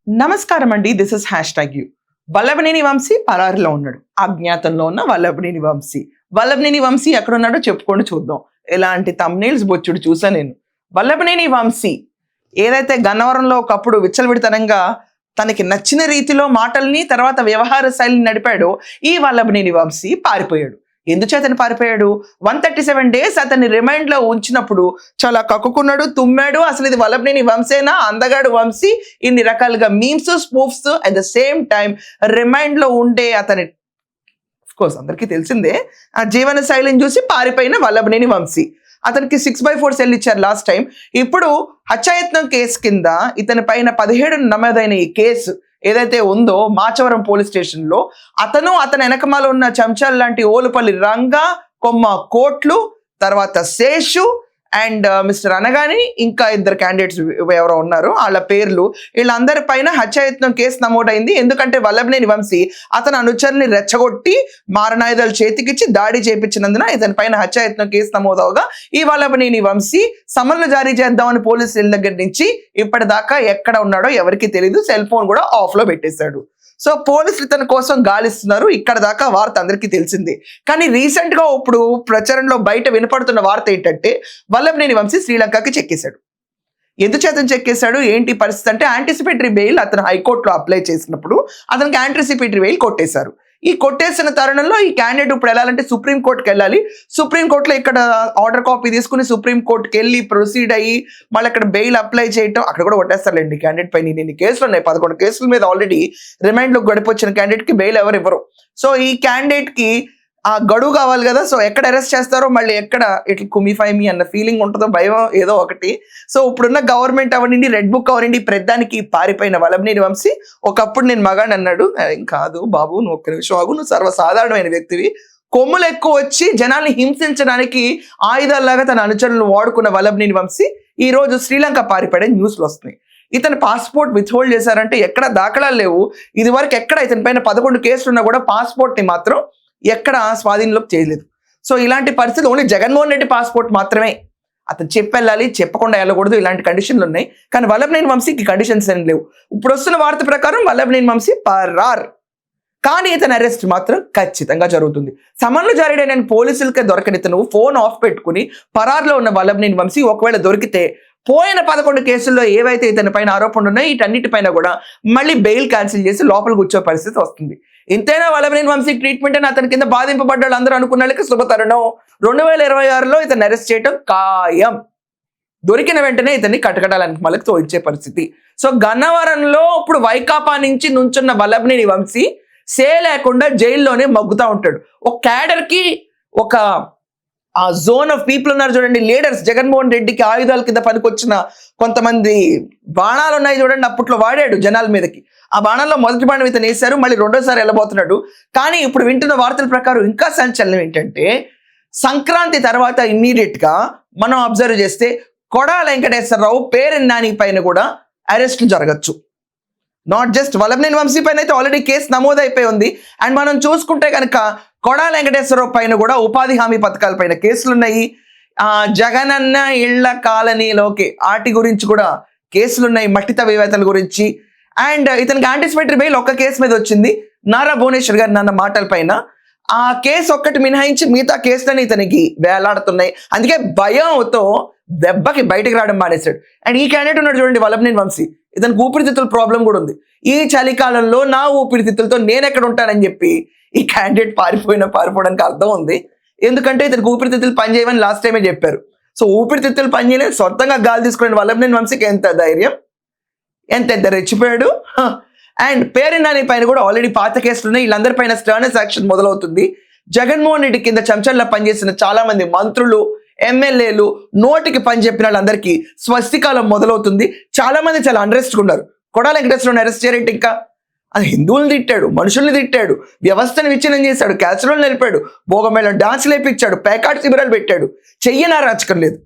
నమస్కారం అండి. This is #యూ. వల్లభనేని వంశీ పరారిలో ఉన్నాడు. అజ్ఞాతంలో ఉన్న వల్లభనేని వంశీ. వల్లభనేని వంశీ ఎక్కడున్నాడో చెప్పుకొని చూద్దాం. ఎలాంటి థంబ్నెయిల్స్ బొచ్చుడు చూసా నేను. వల్లభనేని వంశీ ఏదైతే గన్నవరంలో ఒకప్పుడు విచ్చలవిడితనంగా తనకి నచ్చిన రీతిలో మాటల్ని తర్వాత వ్యవహార శైలిని నడిపాడో ఈ వల్లభనేని వంశీ పారిపోయాడు. ఎందుచేతని పారిపోయాడు? 137 days అతన్ని రిమైండ్ లో ఉంచినప్పుడు చాలా కక్కుకున్నాడు, తుమ్మాడు. అసలు ఇది వల్లభనేని వంశేనా, అందగాడు వంశీ, ఇన్ని రకాలుగా memes, spoofs, at the same time remind లో ఉండే అతని కోర్స్ అందరికీ తెలిసిందే ఆ జీవన శైలిని చూసి పారిపోయిన వల్లభనేని వంశీ. అతనికి 6/4 సెల్ ఇచ్చారు లాస్ట్ టైం. ఇప్పుడు హత్యాయత్నం కేసు కింద ఇతని పైన 17 నమోదైన ఈ కేసు ఏదైతే ఉందో మాచవరం పోలీస్ స్టేషన్ లో అతను అతని వెనకమాల ఉన్న చెంచాల్ లాంటి ఓలుపల్లి రంగా, కొమ్మ కోట్లు, తర్వాత శేషు అండ్ మిస్టర్ అనగాని ఇంకా ఇద్దరు క్యాండిడేట్స్ ఎవరో ఉన్నారు, వాళ్ళ పేర్లు. వీళ్ళందరి పైన హత్యాయత్నం కేసు నమోదైంది. ఎందుకంటే వల్లభనేని వంశీ అతని అనుచరుని రెచ్చగొట్టి మారణాయుధాలు చేతికిచ్చి దాడి చేయించినందున ఇతని పైన హత్యాయత్నం కేసు నమోదవగా ఈ వల్లభనేని వంశీ సమన్లు జారీ చేద్దామని పోలీసుల దగ్గర నుంచి ఇప్పటిదాకా ఎక్కడ ఉన్నాడో ఎవరికి తెలియదు. సెల్ ఫోన్ కూడా ఆఫ్ లో పెట్టేశాడు. సో పోలీసులు ఇతని కోసం గాలిస్తున్నారు. ఇక్కడ దాకా వార్త అందరికీ తెలిసిందే. కానీ రీసెంట్ గా ఇప్పుడు ప్రచారంలో బయట వినపడుతున్న వార్త ఏంటంటే వల్లభనేని వంశీ శ్రీలంకకి చెక్కేశాడు. ఎందుచేతను చెక్కేశాడు, ఏంటి పరిస్థితి అంటే యాంటిసిపేటరీ బెయిల్ అతను హైకోర్టులో అప్లై చేసినప్పుడు అతనికి యాంటిసిపేటరీ బెయిల్ కొట్టేశారు. ఈ కొట్టేసిన తరుణంలో ఈ క్యాండిడేట్ ఇప్పుడు వెళ్ళాలంటే సుప్రీంకోర్టుకి వెళ్ళాలి. సుప్రీంకోర్టులో ఇక్కడ ఆర్డర్ కాపీ తీసుకుని సుప్రీంకోర్టుకి వెళ్ళి ప్రొసీడ్ అయ్యి మళ్ళీ అక్కడ బెయిల్ అప్లై చేయటం, అక్కడ కూడా కొట్టేస్తారండి క్యాండిడేట్ పైన. ఇన్ని కేసులు ఉన్నాయి, 11 కేసుల మీద ఆల్రెడీ రిమైండ్లో గడిపొచ్చిన క్యాండిడేట్కి బెయిల్ ఎవరు ఇవ్వరు. సో ఈ క్యాండిడేట్కి ఆ గడువు కావాలి కదా. సో ఎక్కడ అరెస్ట్ చేస్తారో మళ్ళీ ఎక్కడ ఇట్లా కుమిఫై మీ అన్న ఫీలింగ్ ఉంటుందో, భయం ఏదో ఒకటి. సో ఇప్పుడున్న గవర్నమెంట్ అవనండి, రెడ్ బుక్ అవనండి, ప్రధానికి పారిపోయిన వల్లభనేని వంశీ ఒకప్పుడు నేను మగాడు అన్నాడు. ఏం కాదు బాబు, నువ్వు ఒక్క నిమిషం ఆగు, నువ్వు సర్వసాధారణమైన వ్యక్తివి. కొమ్ములు ఎక్కువ వచ్చి జనాల్ని హింసించడానికి ఆయుధాల్లాగా తన అనుచరులను వాడుకున్న వల్లభనేని వంశీ ఈ రోజు శ్రీలంక పారిపోయే న్యూస్లు వస్తున్నాయి. ఇతని పాస్పోర్ట్ విత్హోల్డ్ చేశారంటే ఎక్కడ దాఖలాలు లేవు. ఇది వరకు ఎక్కడ ఇతని పైన 11 కేసులు ఉన్నా కూడా పాస్పోర్ట్ ని మాత్రం ఎక్కడ స్వాధీనంలోకి చేయలేదు. సో ఇలాంటి పరిస్థితి ఓన్లీ జగన్మోహన్ రెడ్డి పాస్పోర్ట్ మాత్రమే అతను చెప్పెళ్ళాలి, చెప్పకుండా వెళ్ళకూడదు, ఇలాంటి కండిషన్లు ఉన్నాయి. కానీ వల్లభనేని వంశీకి కండిషన్స్ ఏం లేవు. ఇప్పుడు వస్తున్న వార్త ప్రకారం వల్లభనేని వంశీ పరార్, కానీ ఇతని అరెస్ట్ మాత్రం ఖచ్చితంగా జరుగుతుంది. సమన్లు జారీ నేను పోలీసులకే దొరకని ఇతను ఫోన్ ఆఫ్ పెట్టుకుని పరార్లో ఉన్న వల్లభనేని వంశీ ఒకవేళ దొరికితే పోయిన 11 కేసుల్లో ఏవైతే ఇతని పైన ఆరోపణలు ఉన్నాయో వీటన్నిటిపైన కూడా మళ్ళీ బెయిల్ క్యాన్సిల్ చేసి లోపల కూర్చో పరిస్థితి వస్తుంది. ఇంతైనా వల్లభనేని వంశీ ట్రీట్మెంట్ అని అతని కింద బాధింపబడ్డ వాళ్ళందరూ అనుకున్న వాళ్ళకి శుభతరుణం. 2026లో ఇతను అరెస్ట్ చేయడం ఖాయం. దొరికిన వెంటనే ఇతన్ని కటకటాలని మళ్ళీ తోయించే పరిస్థితి. సో గన్నవరంలో ఇప్పుడు వైకాపా నుంచి నుంచున్న వల్లభనేని వంశీ సే లేకుండా జైల్లోనే మగ్గుతూ ఉంటాడు. ఒక క్యాడర్ కి ఒక ఆ జోన్ ఆఫ్ పీపుల్ ఉన్నారు చూడండి, లీడర్స్. జగన్మోహన్ రెడ్డికి ఆయుధాల కింద పనికొచ్చిన కొంతమంది బాణాలు ఉన్నాయి చూడండి, అప్పట్లో వాడాడు జనాల మీదకి. ఆ బాణాల్లో మొదటి బాణం ఇతను వేశారు, మళ్ళీ రెండోసారి వెళ్ళబోతున్నాడు. కానీ ఇప్పుడు వింటున్న వార్తల ప్రకారం ఇంకా సంచలనం ఏంటంటే సంక్రాంతి తర్వాత ఇమ్మీడియట్ గా మనం అబ్జర్వ్ చేస్తే కొడాల వెంకటేశ్వరరావు, పేరెన్ నాని పైన కూడా అరెస్టులు జరగచ్చు. నాట్ జస్ట్ వల్లభనేని వంశీ పైన అయితే ఆల్రెడీ కేసు నమోదైపోయి ఉంది. అండ్ మనం చూసుకుంటే కనుక కొడాల వెంకటేశ్వరరావు పైన కూడా ఉపాధి హామీ పథకాల పైన కేసులు ఉన్నాయి. జగనన్న ఇళ్ల కాలనీలోకి వాటి గురించి కూడా కేసులున్నాయి, మట్టి తవ్వేతల గురించి. అండ్ ఇతనికి యాంటిసిపేటరీ బెయిల్ ఒక్క కేసు మీద వచ్చింది, నారా భువనేశ్వర్ గారు నాన్న మాటల పైన. ఆ కేసు ఒక్కటి మినహాయించి మిగతా కేసులని ఇతనికి వేలాడుతున్నాయి. అందుకే భయంతో దెబ్బకి బయటకు రావడం మానేశాడు. అండ్ ఈ క్యాండిడేట్ ఉన్నాడు చూడండి వల్లభనేని వంశీ, ఇతనికి ఊపిరితిత్తుల ప్రాబ్లం కూడా ఉంది. ఈ చలికాలంలో నా ఊపిరితిత్తులతో నేను ఎక్కడ ఉంటానని చెప్పి ఈ క్యాండిడేట్ పారిపోవడానికి అర్థం ఉంది. ఎందుకంటే ఇతనికి ఊపిరితిత్తులు పనిచేయమని లాస్ట్ టైమే చెప్పారు. సో ఊపిరితిత్తులు పనిచేయలేదు, సొంతంగా గాలి తీసుకునే వల్లభనేని వంశీకి ఎంత ధైర్యం, ఎంత రెచ్చిపోయాడు. అండ్ పేరెన్ నాని పైన కూడా ఆల్రెడీ పాత కేసులు ఉన్నాయి. వీళ్ళందరి పైన స్టర్నెస్ యాక్షన్ మొదలవుతుంది. జగన్మోహన్ రెడ్డి కింద చెంచల్లో పనిచేసిన చాలా మంది మంత్రులు, ఎమ్మెల్యేలు, నోటికి పని చెప్పిన వాళ్ళందరికీ స్వస్తికాలం మొదలవుతుంది. చాలా మంది చాలా అండరెస్ట్గా ఉన్నారు. కొడాల వెంకటేశ్వరరావుని అరెస్ట్ చేయరేంటి? ఇంకా అది హిందువులను తిట్టాడు, మనుషుల్ని తిట్టాడు, వ్యవస్థను విచ్ఛిన్నం చేశాడు, క్యాసరోలు నిలిపాడు, భోగమేళ డాన్స్ లేపించాడు, పేకాట్ శిబిరాలు పెట్టాడు. చెయ్యనా రాచకం లేదు.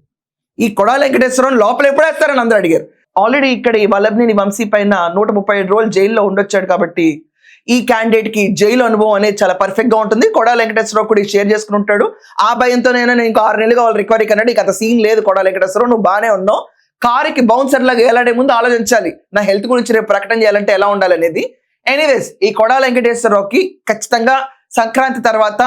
ఈ కొడాల వెంకటేశ్వరరావు లోపల ఎప్పుడేస్తారని అందరూ అడిగారు. ఆల్రెడీ ఇక్కడ ఈ వల్లభనేని వంశీ పైన 137 రోజులు జైల్లో ఉండొచ్చాడు కాబట్టి ఈ క్యాండిడేట్ కి జైలు అనుభవం అనేది చాలా పర్ఫెక్ట్ గా ఉంటుంది. కొడాల వెంకటేశ్వరరావు కూడా షేర్ చేసుకుని ఉంటాడు. ఆ భయంతో నేను ఇంకా 6 నెలలుగా వాళ్ళు రికవరీ కన్నాడు. ఇక అంత సీన్ లేదు కొడాల వెంకటేశ్వరరావు, నువ్వు బాగానే ఉన్నావు, కారుకి బౌన్సర్ లాగా ఎలాడే ముందు ఆలోచించాలి, నా హెల్త్ గురించి రేపు ప్రకటన చేయాలంటే ఎలా ఉండాలనేది. ఎనీవేస్, ఈ కొడాల వెంకటేశ్వరరావుకి ఖచ్చితంగా సంక్రాంతి తర్వాత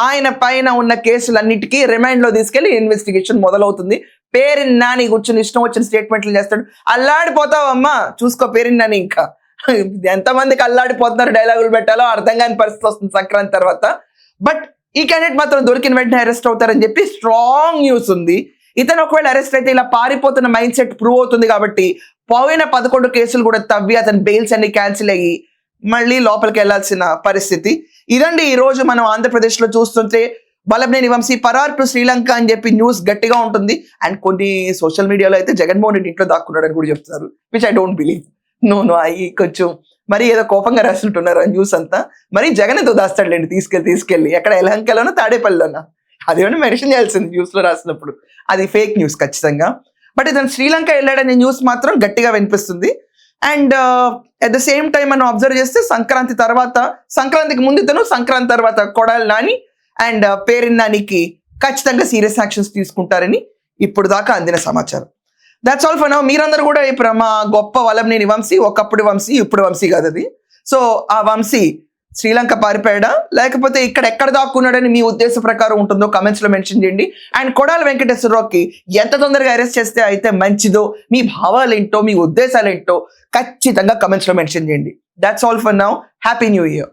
ఆయన పైన ఉన్న కేసులన్నిటికీ రిమైండ్ లో తీసుకెళ్లి ఇన్వెస్టిగేషన్ మొదలవుతుంది. పేరిన్ నాని కూర్చొని ఇష్టం వచ్చిన స్టేట్మెంట్లు చేస్తాడు. అల్లాడిపోతావమ్మా, చూసుకో పేరిన్ నాని. ఇంకా ఎంతమందికి అల్లాడిపోతున్నారు, డైలాగులు పెట్టాలో అర్థం కాని పరిస్థితి వస్తుంది సంక్రాంతి తర్వాత. బట్ ఈ క్యాండిడేట్ మాత్రం దొరికిన వెంటనే అరెస్ట్ అవుతారని చెప్పి స్ట్రాంగ్ న్యూస్ ఉంది. ఇతను ఒకవేళ అరెస్ట్ అయితే ఇలా పారిపోతున్న మైండ్ సెట్ ప్రూవ్ అవుతుంది కాబట్టి పోయిన 11 కేసులు కూడా తవ్వి అతని బెయిల్స్ అన్ని క్యాన్సిల్ అయ్యి మళ్ళీ లోపలికి వెళ్లాల్సిన పరిస్థితి. ఇదండి ఈ రోజు మనం ఆంధ్రప్రదేశ్ లో చూస్తుంటే వల్లభనేని వంశీ పరార్ టు శ్రీలంక అని చెప్పి న్యూస్ గట్టిగా ఉంటుంది. అండ్ కొన్ని సోషల్ మీడియాలో అయితే జగన్మోహన్ రెడ్డి ఇంట్లో దాక్కున్నాడు అని కూడా చెప్తున్నారు, which I don't believe. No అయ్యి కొంచెం మరి ఏదో కోపంగా రాస్తుంటున్నారు ఆ న్యూస్ అంతా. మరి జగన్ ఎంతో దాస్తాడులేండి తీసుకెళ్ళి ఎక్కడ ఎలంకలోనో తాడేపల్లిలోనా, అదేమన్నా మెన్షన్ చేయాల్సింది న్యూస్ లో రాసినప్పుడు. అది ఫేక్ న్యూస్ ఖచ్చితంగా. బట్ ఇతను శ్రీలంక వెళ్ళాడనే న్యూస్ మాత్రం గట్టిగా వినిపిస్తుంది. And at the same time మనం అబ్జర్వ్ చేస్తే సంక్రాంతికి ముందు ఇతను, సంక్రాంతి తర్వాత కొడాలి నాని అండ్ పేరిన్ నానికి ఖచ్చితంగా సీరియస్ యాక్షన్స్ తీసుకుంటారని ఇప్పుడు దాకా అందిన సమాచారం. That's all for now. మీరందరూ కూడా ఇప్పుడు మా గొప్ప వల్లభనేని వంశీ, ఒకప్పుడు వంశీ ఇప్పుడు వంశీ కాదు అది. సో ఆ వంశీ శ్రీలంక పారిపోయాడా లేకపోతే ఇక్కడ ఎక్కడ దాక్కున్నాడని మీ ఉద్దేశ ప్రకారం ఉంటుందో కమెంట్స్ లో మెన్షన్ చేయండి. అండ్ కొడాల వెంకటేశ్వరరావుకి ఎంత తొందరగా అరెస్ట్ చేస్తే అయితే మంచిదో, మీ భావాలు ఏంటో, మీ ఉద్దేశాలు ఏంటో ఖచ్చితంగా కమెంట్స్ లో మెన్షన్ చేయండి. That's all for now. Happy new year.